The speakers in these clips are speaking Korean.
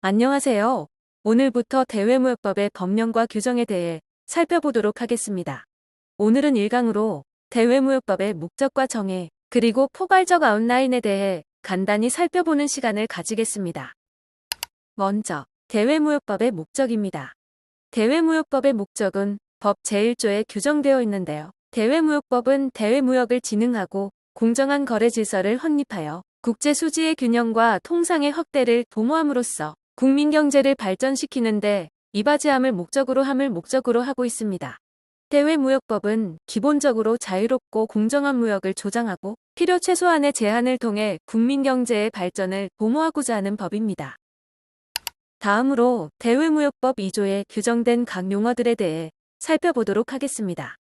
안녕하세요. 오늘부터 대외무역법의 법령과 규정에 대해 살펴보도록 하겠습니다. 오늘은 1강으로 대외무역법의 목적과 정의, 그리고 포괄적 아웃라인에 대해 간단히 살펴보는 시간을 가지겠습니다. 먼저, 대외무역법의 목적입니다. 대외무역법의 목적은 법 제1조에 규정되어 있는데요. 대외무역법은 대외무역을 진흥하고 공정한 거래 질서를 확립하여 국제 수지의 균형과 통상의 확대를 도모함으로써 국민 경제를 발전시키는데 이바지함을 목적으로 하고 있습니다. 대외무역법은 기본적으로 자유롭고 공정한 무역을 조장하고 필요 최소한의 제한을 통해 국민 경제의 발전을 도모하고자 하는 법입니다. 다음으로 대외무역법 2조에 규정된 각 용어들에 대해 살펴보도록 하겠습니다.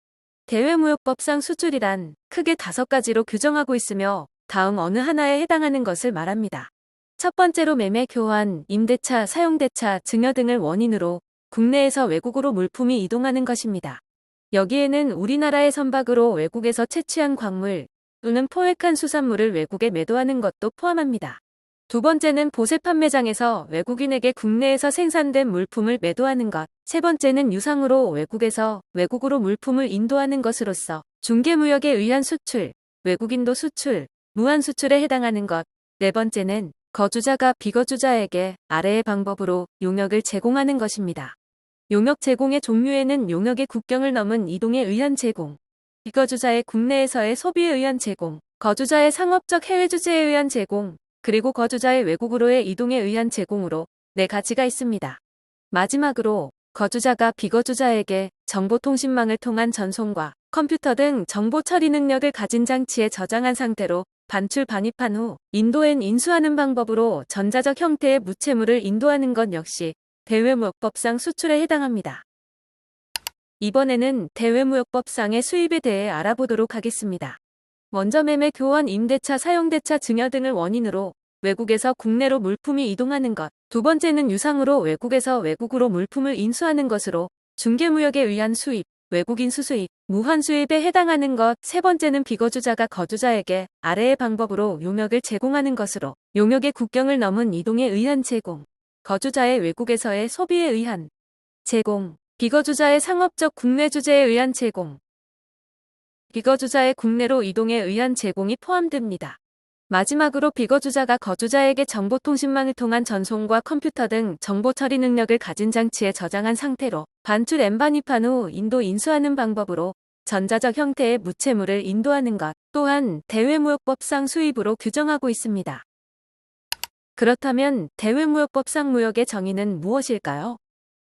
대외무역법상 수출이란 크게 5가지로 규정하고 있으며 다음 어느 하나에 해당하는 것을 말합니다. 첫 번째로 매매, 교환, 임대차, 사용대차, 증여 등을 원인으로 국내에서 외국으로 물품이 이동하는 것입니다. 여기에는 우리나라의 선박으로 외국에서 채취한 광물 또는 포획한 수산물을 외국에 매도하는 것도 포함합니다. 두 번째는 보세 판매장에서 외국인에게 국내에서 생산된 물품을 매도하는 것. 세 번째는 유상으로 외국에서 외국으로 물품을 인도하는 것으로서 중개무역에 의한 수출, 외국인도 수출, 무한 수출에 해당하는 것. 네 번째는 거주자가 비거주자에게 아래의 방법으로 용역을 제공하는 것입니다. 용역 제공의 종류에는 용역의 국경을 넘은 이동에 의한 제공, 비거주자의 국내에서의 소비에 의한 제공, 거주자의 상업적 해외 주재에 의한 제공, 그리고 거주자의 외국으로의 이동에 의한 제공으로 4가지가 있습니다. 마지막으로 거주자가 비거주자에게 정보통신망을 통한 전송과 컴퓨터 등 정보 처리 능력을 가진 장치에 저장한 상태로 반출 반입한 후 인도엔 인수하는 방법으로 전자적 형태의 무채물을 인도하는 것 역시 대외무역법상 수출에 해당합니다. 이번에는 대외무역법상의 수입에 대해 알아보도록 하겠습니다. 먼저 매매, 교환, 임대차, 사용대차, 증여 등을 원인으로 외국에서 국내로 물품이 이동하는 것. 두 번째는 유상으로 외국에서 외국으로 물품을 인수하는 것으로 중개무역에 의한 수입, 외국인 수수입, 무한 수입에 해당하는 것. 세 번째는 비거주자가 거주자에게 아래의 방법으로 용역을 제공하는 것으로 용역의 국경을 넘은 이동에 의한 제공, 거주자의 외국에서의 소비에 의한 제공, 비거주자의 상업적 국내 주재에 의한 제공, 비거주자의 국내로 이동에 의한 제공이 포함됩니다. 마지막으로 비거주자가 거주자에게 정보통신망을 통한 전송과 컴퓨터 등 정보 처리 능력을 가진 장치에 저장한 상태로 반출 반입한 후 인도 인수하는 방법으로 전자적 형태의 무채물을 인도하는 것 또한 대외무역법상 수입으로 규정하고 있습니다. 그렇다면 대외무역법상 무역의 정의는 무엇일까요?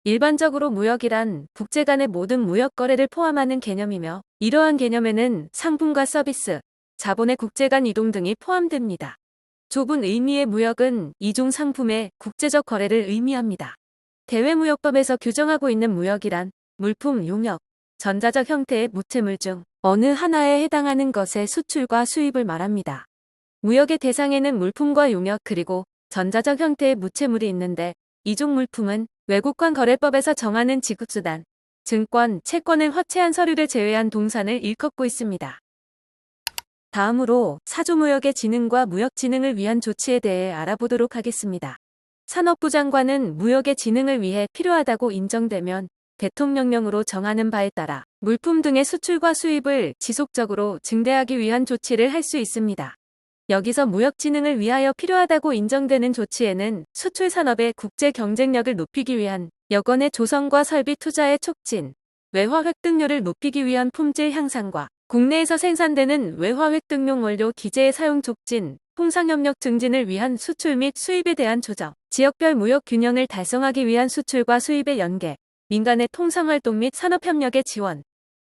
일반적으로 무역이란 국제 간의 모든 무역 거래를 포함하는 개념이며 이러한 개념에는 상품과 서비스, 자본의 국제 간 이동 등이 포함됩니다. 좁은 의미의 무역은 이중 상품의 국제적 거래를 의미합니다. 대외무역법에서 규정하고 있는 무역이란 물품, 용역, 전자적 형태의 무채물 중 어느 하나에 해당하는 것의 수출과 수입을 말합니다. 무역의 대상에는 물품과 용역 그리고 전자적 형태의 무채물이 있는데 이중 물품은 외국관 거래법에서 정하는 지급수단, 증권, 채권을 화체한 서류를 제외한 동산을 일컫고 있습니다. 다음으로 사조무역의 진흥과 무역 진흥을 위한 조치에 대해 알아보도록 하겠습니다. 산업부 장관은 무역의 진흥을 위해 필요하다고 인정되면 대통령령으로 정하는 바에 따라 물품 등의 수출과 수입을 지속적으로 증대하기 위한 조치를 할 수 있습니다. 여기서 무역 진흥을 위하여 필요하다고 인정되는 조치에는 수출 산업의 국제 경쟁력을 높이기 위한 여건의 조성과 설비 투자의 촉진, 외화 획득률을 높이기 위한 품질 향상과 국내에서 생산되는 외화 획득용 원료 기재의 사용 촉진, 통상협력 증진을 위한 수출 및 수입에 대한 조정, 지역별 무역 균형을 달성하기 위한 수출과 수입의 연계, 민간의 통상활동 및 산업협력의 지원,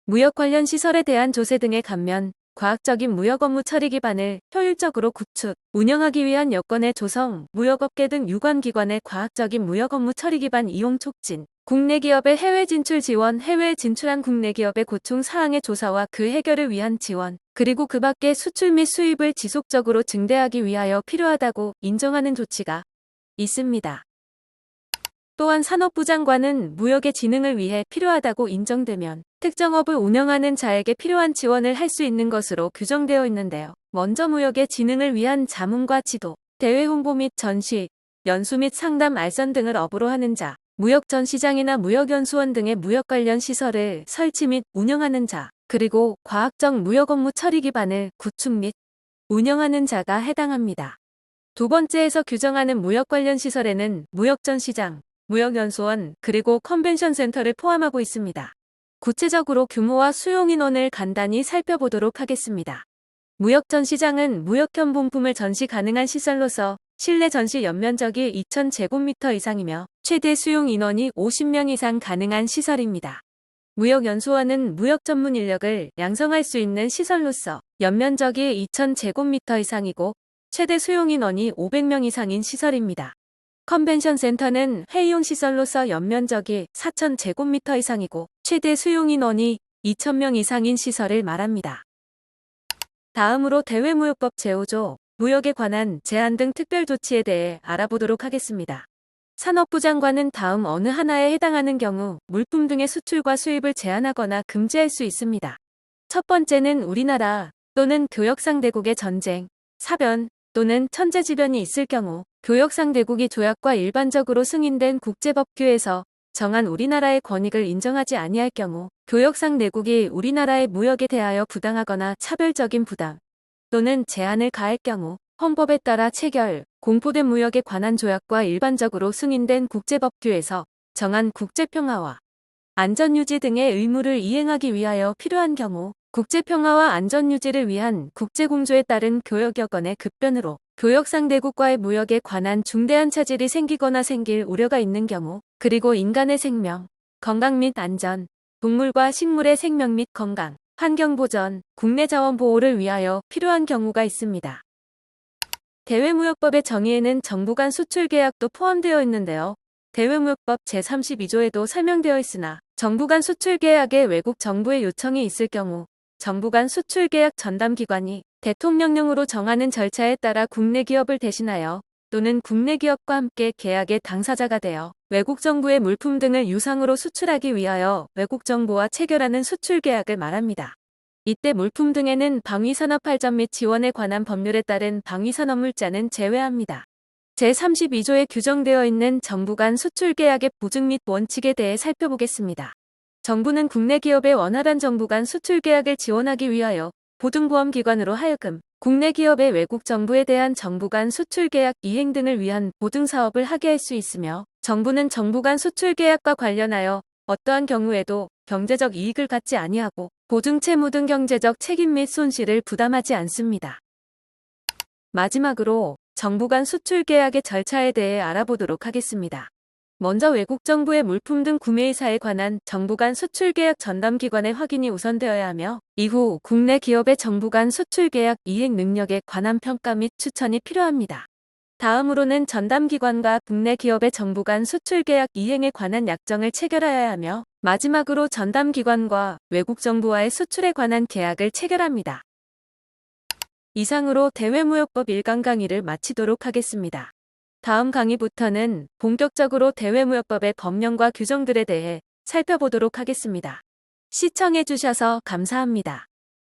무역 관련 시설에 대한 조세 등의 감면, 과학적인 무역 업무 처리 기반을 효율적으로 구축, 운영하기 위한 여건의 조성, 무역업계 등 유관기관의 과학적인 무역 업무 처리 기반 이용 촉진, 국내 기업의 해외 진출 지원, 해외 진출한 국내 기업의 고충 사항의 조사와 그 해결을 위한 지원, 그리고 그 밖에 수출 및 수입을 지속적으로 증대하기 위하여 필요하다고 인정하는 조치가 있습니다. 또한 산업부 장관은 무역의 진흥을 위해 필요하다고 인정되면 특정업을 운영하는 자에게 필요한 지원을 할 수 있는 것으로 규정되어 있는데요. 먼저 무역의 진흥을 위한 자문과 지도, 대외 홍보 및 전시, 연수 및 상담 알선 등을 업으로 하는 자, 무역전시장이나 무역연수원 등의 무역 관련 시설을 설치 및 운영하는 자, 그리고 과학적 무역 업무 처리 기반을 구축 및 운영하는 자가 해당합니다. 두 번째에서 규정하는 무역 관련 시설에는 무역전시장, 무역연수원, 그리고 컨벤션 센터를 포함하고 있습니다. 구체적으로 규모와 수용 인원을 간단히 살펴보도록 하겠습니다. 무역전시장은 무역형 본품을 전시 가능한 시설로서 실내 전시 연면적이 2000제곱미터 이상이며 최대 수용 인원이 50명 이상 가능한 시설입니다. 무역연수원은 무역 전문 인력을 양성할 수 있는 시설로서 연면적이 2000제곱미터 이상이고 최대 수용 인원이 500명 이상인 시설입니다. 컨벤션 센터는 회의용 시설로서 연면적이 4000제곱미터 이상이고 최대 수용 인원이 2000명 이상인 시설을 말합니다. 다음으로 대외무역법 제5조 무역에 관한 제한 등 특별 조치에 대해 알아보도록 하겠습니다. 산업부 장관은 다음 어느 하나에 해당하는 경우 물품 등의 수출과 수입을 제한하거나 금지할 수 있습니다. 첫 번째는 우리나라 또는 교역상대국의 전쟁, 사변 또는 천재지변이 있을 경우 교역상대국이 조약과 일반적으로 승인된 국제법규에서 정한 우리나라의 권익을 인정하지 아니할 경우 교역상대국이 우리나라의 무역에 대하여 부당하거나 차별적인 부담 또는 제한을 가할 경우 헌법에 따라 체결, 공포된 무역에 관한 조약과 일반적으로 승인된 국제법규에서 정한 국제평화와 안전유지 등의 의무를 이행하기 위하여 필요한 경우 국제평화와 안전유지를 위한 국제공조에 따른 교역여건의 급변으로 교역상대국과의 무역에 관한 중대한 차질이 생기거나 생길 우려가 있는 경우 그리고 인간의 생명, 건강 및 안전, 동물과 식물의 생명 및 건강, 환경보전, 국내 자원 보호를 위하여 필요한 경우가 있습니다. 대외무역법의 정의에는 정부 간 수출 계약도 포함되어 있는데요. 대외무역법 제32조에도 설명되어 있으나 정부 간 수출 계약에 외국 정부의 요청이 있을 경우 정부 간 수출 계약 전담 기관이 대통령령으로 정하는 절차에 따라 국내 기업을 대신하여 또는 국내 기업과 함께 계약의 당사자가 되어 외국 정부의 물품 등을 유상으로 수출하기 위하여 외국 정부와 체결하는 수출 계약을 말합니다. 이때 물품 등에는 방위산업 발전 및 지원에 관한 법률에 따른 방위산업물자는 제외합니다. 제32조에 규정되어 있는 정부 간 수출 계약의 보증 및 원칙에 대해 살펴보겠습니다. 정부는 국내 기업의 원활한 정부 간 수출 계약을 지원하기 위하여 보증보험기관으로 하여금 국내 기업의 외국 정부에 대한 정부 간 수출 계약 이행 등을 위한 보증 사업을 하게 할 수 있으며 정부는 정부 간 수출 계약과 관련하여 어떠한 경우에도 경제적 이익을 갖지 아니하고 보증 채무 등 경제적 책임 및 손실을 부담하지 않습니다. 마지막으로 정부 간 수출 계약의 절차에 대해 알아보도록 하겠습니다. 먼저 외국 정부의 물품 등 구매 의사에 관한 정부 간 수출 계약 전담 기관의 확인이 우선되어야 하며 이후 국내 기업의 정부 간 수출 계약 이행 능력에 관한 평가 및 추천이 필요합니다. 다음으로는 전담 기관과 국내 기업의 정부 간 수출 계약 이행에 관한 약정을 체결하여야 하며 마지막으로 전담 기관과 외국 정부와의 수출에 관한 계약을 체결합니다. 이상으로 대외무역법 1강 강의를 마치도록 하겠습니다. 다음 강의부터는 본격적으로 대외무역법의 법령과 규정들에 대해 살펴보도록 하겠습니다. 시청해주셔서 감사합니다.